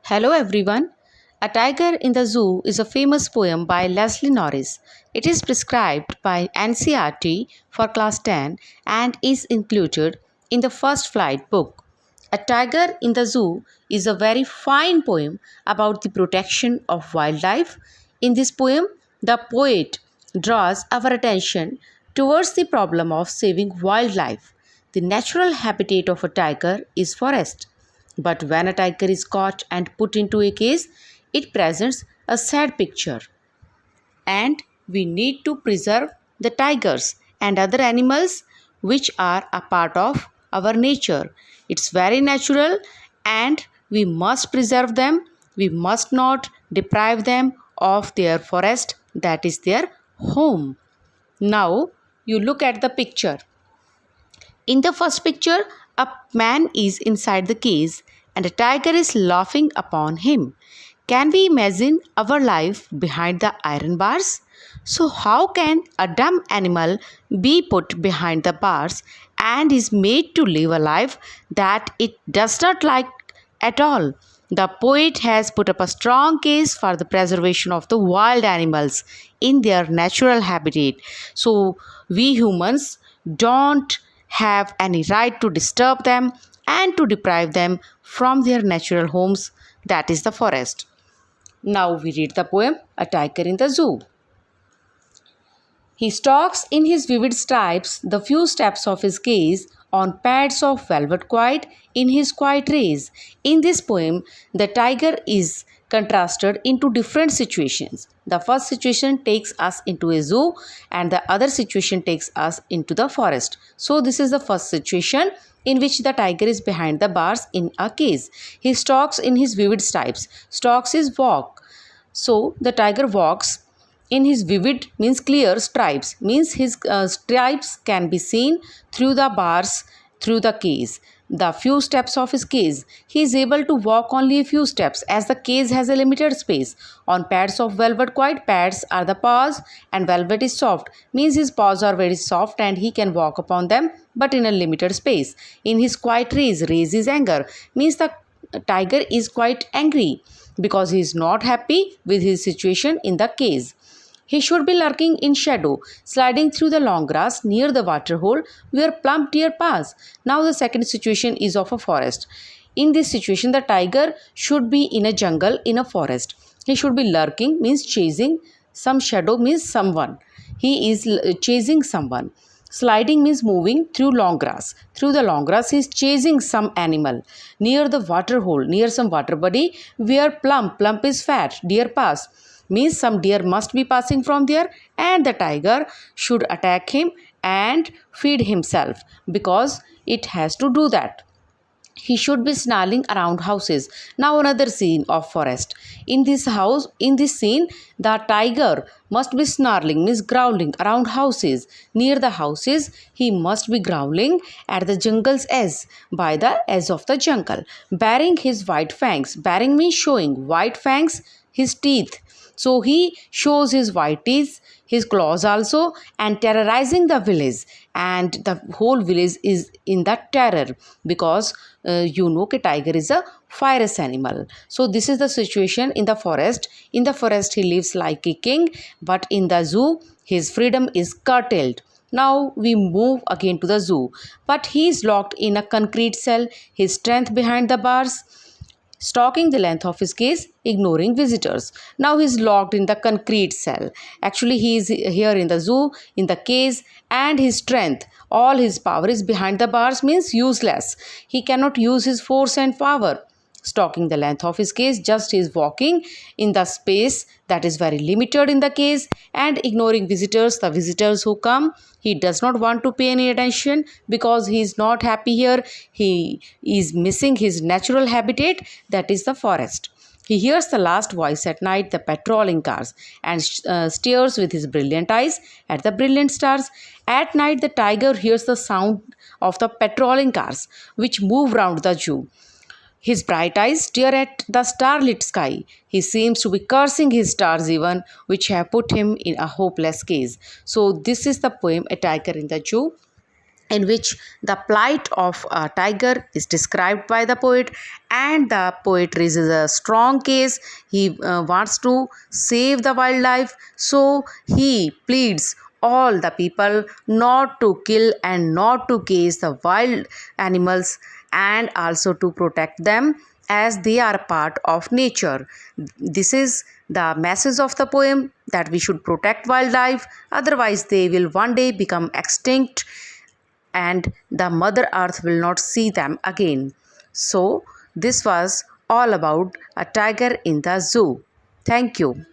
Hello everyone. A Tiger in the Zoo is a famous poem by Leslie Norris. It is prescribed by NCERT for class 10 and is included in the First Flight book. A Tiger in the Zoo is a very fine poem about the protection of wildlife. In this poem, the poet draws our attention towards the problem of saving wildlife. The natural habitat of a tiger is forest. But when a tiger is caught and put into a cage, it presents a sad picture. And we need to preserve the tigers and other animals which are a part of our nature. It's very natural and we must preserve them. We must not deprive them of their forest, that is their home. Now you look at the picture. In the first picture, a man is inside the cage and a tiger is laughing upon him. Can we imagine our life behind the iron bars? So, how can a dumb animal be put behind the bars and is made to live a life that it does not like at all? The poet has put up a strong case for the preservation of the wild animals in their natural habitat. So, we humans don't have any right to disturb them and to deprive them from their natural homes, that is the forest. Now we read the poem A Tiger in the Zoo. He stalks in his vivid stripes the few steps of his cage on pads of velvet quiet in his quiet race. In this poem, the tiger is contrasted into different situations. The first situation takes us into a zoo and the other situation takes us into the forest. So this is the first situation in which the tiger is behind the bars in a cage. He stalks in his vivid stripes. Stalks is walk. So the tiger walks in his vivid means clear stripes means his stripes can be seen through the bars through the cage. The few steps of his cage, he is able to walk only a few steps as the cage has a limited space. On pads of velvet, quite pads are the paws and velvet is soft means his paws are very soft and he can walk upon them but in a limited space. In his quiet race is anger means the tiger is quite angry because he is not happy with his situation in the cage. He should be lurking in shadow, sliding through the long grass near the water hole where plump deer pass. Now the second situation is of a forest. In this situation, the tiger should be in a jungle in a forest. He should be lurking means chasing. Some shadow means someone. He is chasing someone. Sliding means moving through long grass. Through the long grass, he is chasing some animal. Near the water hole, near some water body where plump is fat, deer pass means some deer must be passing from there and the tiger should attack him and feed himself because it has to do that. He should be snarling around houses. Now another scene of forest. In this scene, the tiger must be snarling, means growling around houses. Near the houses, he must be growling at the jungle's edge, by the edge of the jungle, baring his white fangs. Baring means showing, white fangs, his teeth. So he shows his white teeth, his claws also, and terrorizing the village. And the whole village is in that terror because tiger is a fierce animal. So this is the situation in the forest. In the forest, he lives like a king, but in the zoo, his freedom is curtailed. Now we move again to the zoo, but he is locked in a concrete cell, his strength behind the bars, stalking the length of his cage, ignoring visitors. Now he is locked in the concrete cell. Actually, he is here in the zoo, in the cage, and his strength, all his power is behind the bars means useless. He cannot use his force and power. Stalking the length of his cage, just he is walking in the space that is very limited in the cage and ignoring visitors. The visitors who come, he does not want to pay any attention because he is not happy here. He is missing his natural habitat, that is the forest. He hears the last voice at night, the patrolling cars, and stares with his brilliant eyes at the brilliant stars. At night, the tiger hears the sound of the patrolling cars which move round the zoo. His bright eyes stare at the starlit sky. He seems to be cursing his stars even, which have put him in a hopeless case. So this is the poem A Tiger in the Zoo. in which the plight of a tiger is described by the poet, and the poet raises a strong case. He wants to save the wildlife, so he pleads all the people not to kill and not to cage the wild animals, and also to protect them as they are part of nature. This is the message of the poem, that we should protect wildlife, otherwise they will one day become extinct and the mother earth will not see them again. So this was all about a tiger in the zoo. Thank you.